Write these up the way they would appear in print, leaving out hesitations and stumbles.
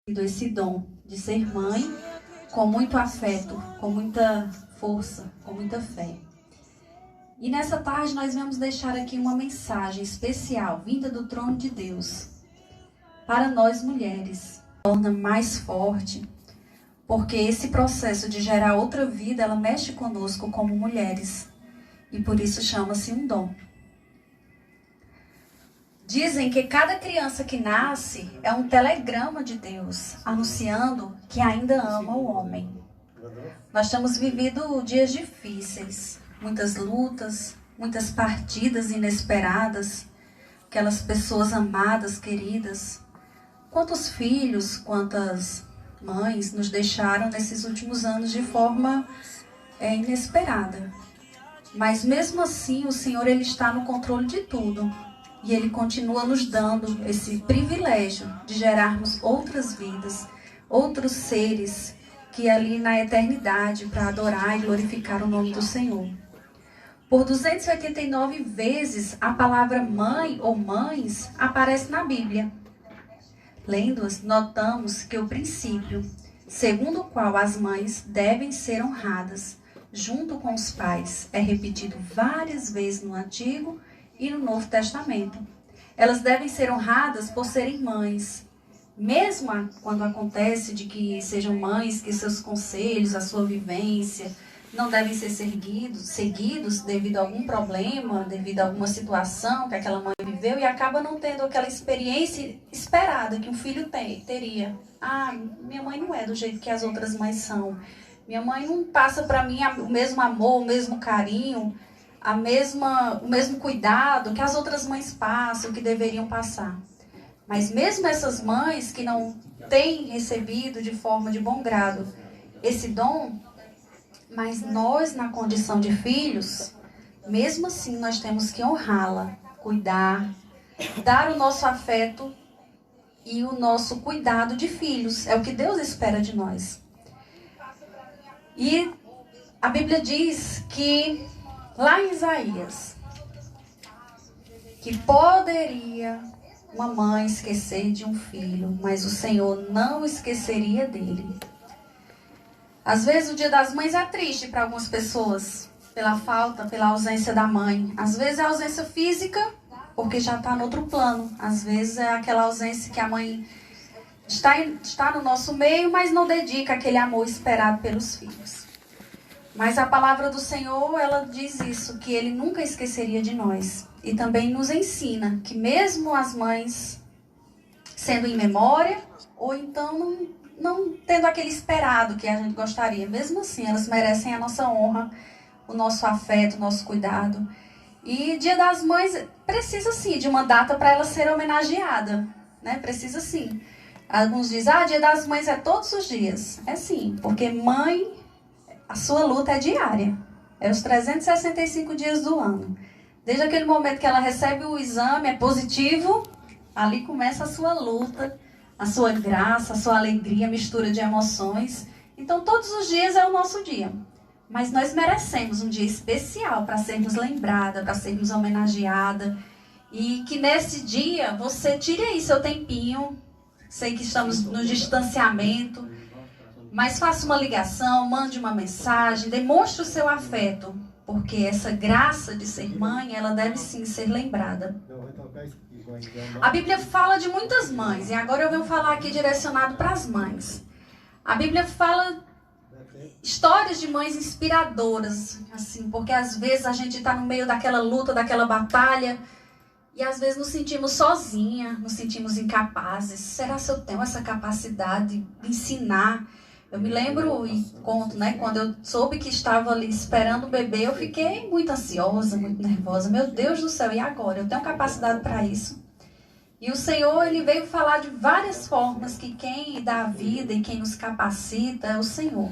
esse dom de ser mãe com muito afeto, com muita força, com muita fé. E nessa tarde nós vamos deixar aqui uma mensagem especial, vinda do trono de Deus, para nós mulheres. Torna mais forte, porque esse processo de gerar outra vida, ela mexe conosco como mulheres. E por isso chama-se um dom. Dizem que cada criança que nasce é um telegrama de Deus, anunciando que ainda ama o homem. Nós temos vivido dias difíceis, muitas lutas, muitas partidas inesperadas, aquelas pessoas amadas, queridas. Quantos filhos, quantas mães nos deixaram nesses últimos anos de forma inesperada. Mas mesmo assim, o Senhor ele está no controle de tudo. E Ele continua nos dando esse privilégio de gerarmos outras vidas, outros seres que ali na eternidade para adorar e glorificar o nome do Senhor. Por 289 vezes a palavra mãe ou mães aparece na Bíblia. Lendo-as, notamos que o princípio, segundo o qual as mães devem ser honradas junto com os pais, é repetido várias vezes no Antigo e no Novo Testamento. Elas devem ser honradas por serem mães. Mesmo quando acontece de que sejam mães, que seus conselhos, a sua vivência, não devem ser seguidos devido a algum problema, devido a alguma situação que aquela mãe viveu e acaba não tendo aquela experiência esperada que um filho teria. Ah, minha mãe não é do jeito que as outras mães são. Minha mãe não passa para mim o mesmo amor, o mesmo carinho, o mesmo cuidado que as outras mães passam, que deveriam passar. Mas mesmo essas mães que não têm recebido de forma de bom grado esse dom, mas nós na condição de filhos, mesmo assim nós temos que honrá-la, cuidar, dar o nosso afeto e o nosso cuidado de filhos. É o que Deus espera de nós. E a Bíblia diz que lá em Isaías, que poderia uma mãe esquecer de um filho, mas o Senhor não esqueceria dele. Às vezes o Dia das Mães é triste para algumas pessoas, pela falta, pela ausência da mãe. Às vezes é ausência física, porque já está no outro plano. Às vezes é aquela ausência que a mãe está no nosso meio, mas não dedica aquele amor esperado pelos filhos. Mas a palavra do Senhor, ela diz isso, que Ele nunca esqueceria de nós. E também nos ensina que mesmo as mães sendo em memória, ou então não tendo aquele esperado que a gente gostaria, mesmo assim, elas merecem a nossa honra, o nosso afeto, o nosso cuidado. E Dia das Mães precisa sim de uma data para ela ser homenageada, né? Precisa sim. Alguns dizem, Dia das Mães é todos os dias. É sim, porque mãe, a sua luta é diária. É os 365 dias do ano. Desde aquele momento que ela recebe o exame, é positivo, ali começa a sua luta, a sua graça, a sua alegria, a mistura de emoções. Então, todos os dias é o nosso dia. Mas nós merecemos um dia especial para sermos lembradas, para sermos homenageadas. E que nesse dia você tire aí seu tempinho. Sei que estamos no distanciamento, mas faça uma ligação, mande uma mensagem, demonstre o seu afeto, porque essa graça de ser mãe, ela deve sim ser lembrada. A Bíblia fala de muitas mães, e agora eu venho falar aqui direcionado para as mães. A Bíblia fala histórias de mães inspiradoras, assim, porque às vezes a gente está no meio daquela luta, daquela batalha, e às vezes nos sentimos sozinhas, nos sentimos incapazes. Será que eu tenho essa capacidade de ensinar? Eu me lembro e conto, né? Quando eu soube que estava ali esperando o bebê, eu fiquei muito ansiosa, muito nervosa. Meu Deus do céu, e agora? Eu tenho capacidade para isso? E o Senhor, Ele veio falar de várias formas que quem dá a vida e quem nos capacita é o Senhor.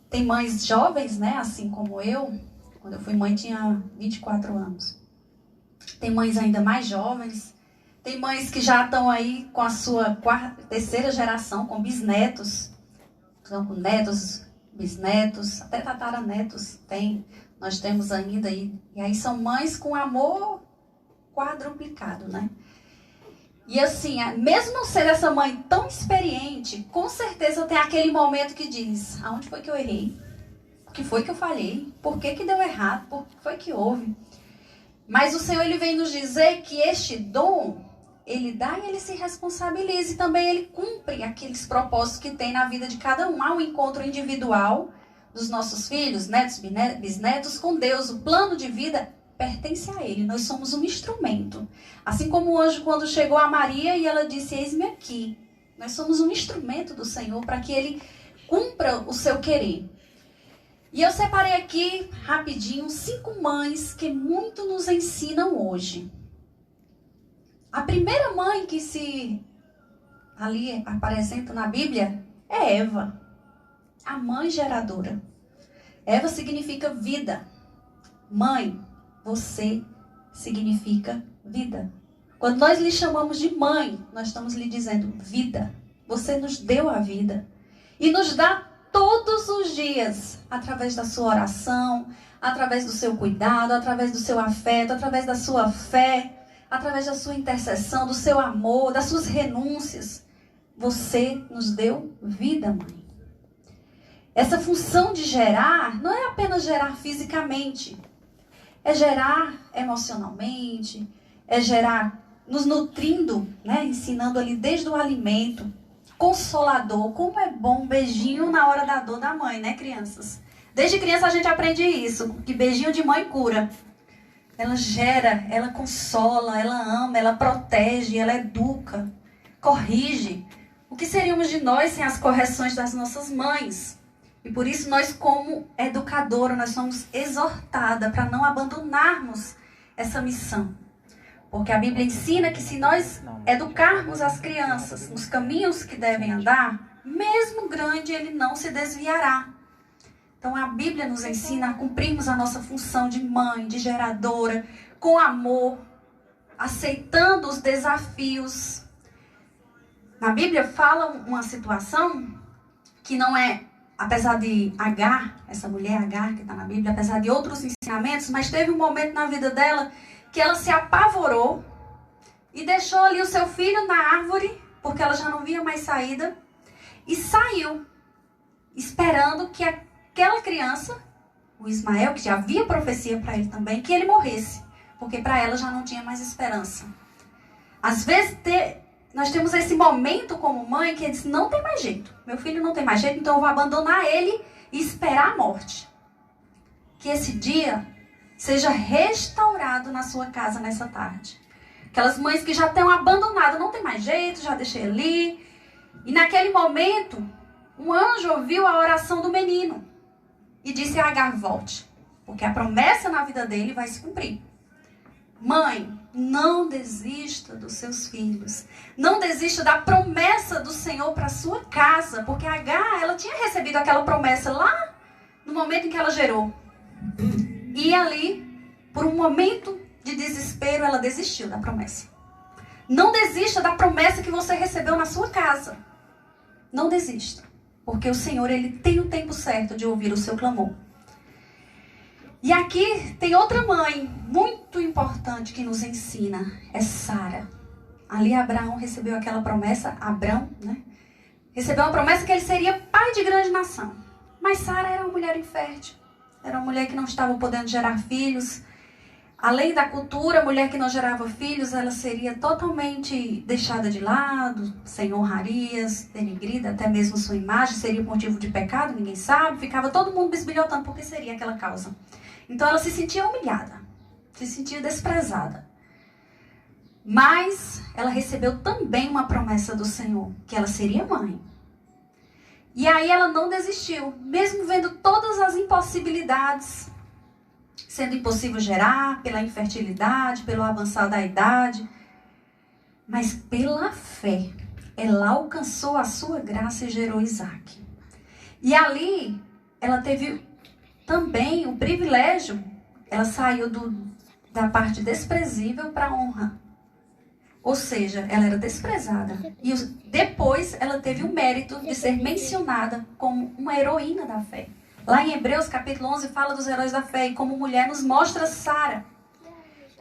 Tem mães jovens, né? Assim como eu. Quando eu fui mãe, tinha 24 anos. Tem mães ainda mais jovens. Tem mães que já estão aí com a sua terceira geração, com bisnetos. Estão com netos, bisnetos, até tataranetos tem. Nós temos ainda aí. E aí são mães com amor quadruplicado, né? E assim, mesmo sendo essa mãe tão experiente, com certeza tem aquele momento que diz: aonde foi que eu errei? O que foi que eu falhei? Por que que deu errado? Por que foi que houve? Mas o Senhor, ele vem nos dizer que este dom, ele dá e ele se responsabiliza. E também ele cumpre aqueles propósitos que tem na vida de cada um. Há um encontro individual dos nossos filhos, netos, bisnetos com Deus. O plano de vida pertence a ele. Nós somos um instrumento. Assim como o anjo, quando chegou a Maria e ela disse: eis-me aqui. Nós somos um instrumento do Senhor para que ele cumpra o seu querer. E eu separei aqui, rapidinho, 5 mães que muito nos ensinam hoje. A primeira mãe que se ali apresenta na Bíblia é Eva, a mãe geradora. Eva significa vida. Mãe, você significa vida. Quando nós lhe chamamos de mãe, nós estamos lhe dizendo vida. Você nos deu a vida. E nos dá todos os dias, através da sua oração, através do seu cuidado, através do seu afeto, através da sua fé, através da sua intercessão, do seu amor, das suas renúncias. Você nos deu vida, mãe. Essa função de gerar não é apenas gerar fisicamente. É gerar emocionalmente, é gerar nos nutrindo, né? Ensinando ali desde o alimento. Consolador. Como é bom um beijinho na hora da dor da mãe, né, crianças? Desde criança a gente aprende isso, que beijinho de mãe cura. Ela gera, ela consola, ela ama, ela protege, ela educa, corrige. O que seríamos de nós sem as correções das nossas mães? E por isso nós, como educadora, nós somos exortadas para não abandonarmos essa missão. Porque a Bíblia ensina que se nós educarmos as crianças nos caminhos que devem andar, mesmo grande ele não se desviará. Então a Bíblia nos ensina a cumprirmos a nossa função de mãe, de geradora, com amor, aceitando os desafios. Na Bíblia fala uma situação que não é, apesar de Agar, essa mulher Agar que está na Bíblia, apesar de outros ensinamentos, mas teve um momento na vida dela que ela se apavorou e deixou ali o seu filho na árvore, porque ela já não via mais saída, e saiu, esperando que aquela criança, o Ismael, que já havia profecia para ele também, que ele morresse, porque para ela já não tinha mais esperança. Às vezes nós temos esse momento como mãe que diz: não tem mais jeito, meu filho não tem mais jeito, então eu vou abandonar ele e esperar a morte. Que esse dia seja restaurado na sua casa nessa tarde. Aquelas mães que já estão abandonadas, não tem mais jeito, já deixei ali. E naquele momento, um anjo ouviu a oração do menino e disse a Agar: volte, porque a promessa na vida dele vai se cumprir. Mãe, não desista dos seus filhos. Não desista da promessa do Senhor para a sua casa, porque a Agar, ela tinha recebido aquela promessa lá no momento em que ela gerou. E ali, por um momento de desespero, ela desistiu da promessa. Não desista da promessa que você recebeu na sua casa. Não desista. Porque o Senhor, ele tem o tempo certo de ouvir o seu clamor. E aqui tem outra mãe muito importante que nos ensina. É Sara. Ali Abraão recebeu aquela promessa. Abrão, né? Recebeu uma promessa que ele seria pai de grande nação. Mas Sara era uma mulher infértil. Era uma mulher que não estava podendo gerar filhos. Além da cultura, a mulher que não gerava filhos, ela seria totalmente deixada de lado, sem honrarias, denigrida, até mesmo sua imagem seria motivo de pecado, ninguém sabe. Ficava todo mundo bisbilhotando porque seria aquela causa. Então ela se sentia humilhada, se sentia desprezada. Mas ela recebeu também uma promessa do Senhor, que ela seria mãe. E aí ela não desistiu, mesmo vendo todas as impossibilidades, sendo impossível gerar, pela infertilidade, pelo avançar da idade. Mas pela fé, ela alcançou a sua graça e gerou Isaac. E ali, ela teve também o privilégio, ela saiu da parte desprezível para a honra. Ou seja, ela era desprezada. E depois ela teve o mérito de ser mencionada como uma heroína da fé. Lá em Hebreus capítulo 11 fala dos heróis da fé. E como mulher nos mostra Sara,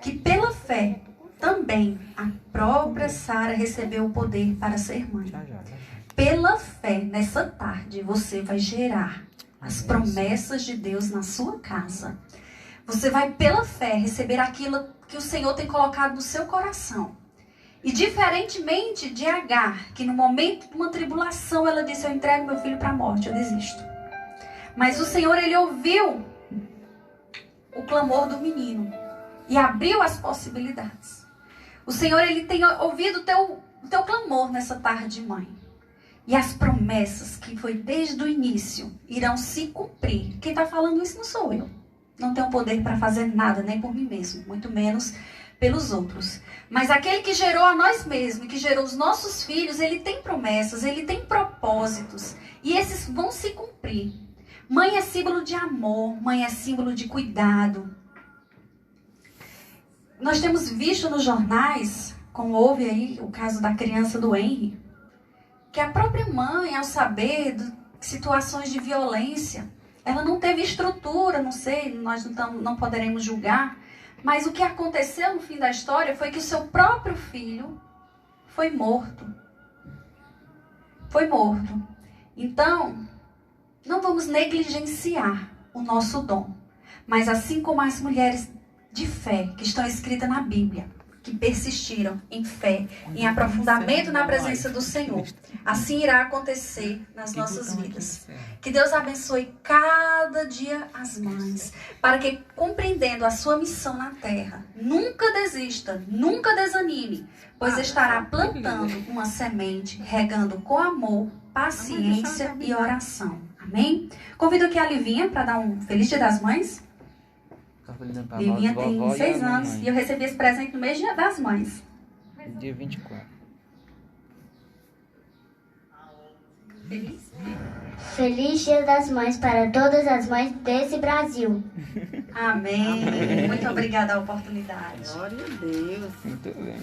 que pela fé também a própria Sara recebeu o poder para ser mãe. Pela fé, nessa tarde, você vai gerar as promessas de Deus na sua casa. Você vai, pela fé, receber aquilo que o Senhor tem colocado no seu coração. E diferentemente de Agar, que no momento de uma tribulação, ela disse, eu entrego meu filho para a morte, eu desisto. Mas o Senhor, Ele ouviu o clamor do menino e abriu as possibilidades. O Senhor, Ele tem ouvido o teu clamor nessa tarde, mãe. E as promessas que foi desde o início irão se cumprir. Quem está falando isso não sou eu. Não tenho poder para fazer nada, nem por mim mesmo, muito menos pelos outros. Mas aquele que gerou a nós mesmos, que gerou os nossos filhos, ele tem promessas, ele tem propósitos. E esses vão se cumprir. Mãe é símbolo de amor, mãe é símbolo de cuidado. Nós temos visto nos jornais, como houve aí o caso da criança do Henry, que a própria mãe, ao saber de situações de violência, ela não teve estrutura, não sei, nós não poderemos julgar, mas o que aconteceu no fim da história foi que o seu próprio filho foi morto. Foi morto. Então, não vamos negligenciar o nosso dom, mas assim como as mulheres de fé que estão escritas na Bíblia, que persistiram em fé, em aprofundamento na presença do Senhor, assim irá acontecer nas nossas vidas. Que Deus abençoe cada dia as mães, para que, compreendendo a sua missão na terra, nunca desista, nunca desanime, pois estará plantando uma semente, regando com amor, paciência e oração. Amém? Convido aqui a Livinha para dar um Feliz Dia das Mães. Livinha tem 6 anos e eu recebi esse presente no mês das mães. Dia 24. Feliz? Feliz Dia das Mães para todas as mães desse Brasil. Amém. Muito obrigada a oportunidade. Glória a Deus. Muito bem.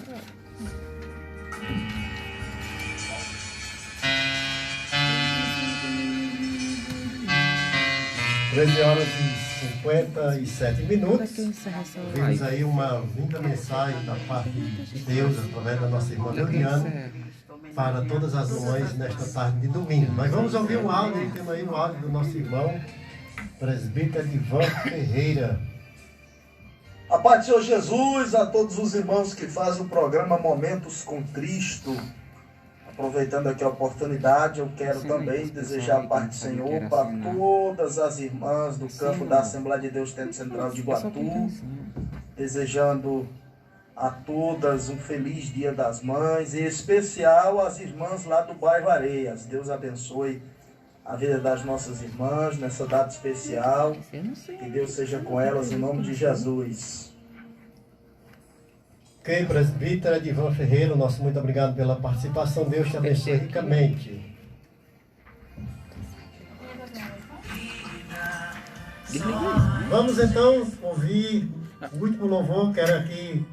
13h57. Vimos aí uma linda mensagem da parte de Deus, através da nossa irmã Leoniana, para todas as mães nesta tarde de domingo. Mas vamos ouvir um áudio, temos aí um áudio do nosso irmão, presbítero Edivan Ferreira. A paz do Senhor Jesus, a todos os irmãos que fazem o programa Momentos com Cristo. Aproveitando aqui a oportunidade, eu quero também desejar a paz do Senhor para todas as irmãs do campo da Assembleia de Deus Templo Central de Iguatu, desejando a todas um feliz Dia das Mães, em especial as irmãs lá do bairro Areias. Deus abençoe a vida das nossas irmãs nessa data especial, que Deus seja com elas em nome de Jesus. Ok, presbítero Edivan Ferreira, nosso muito obrigado pela participação. Deus te abençoe ricamente. Vamos então ouvir o último louvor. Quero aqui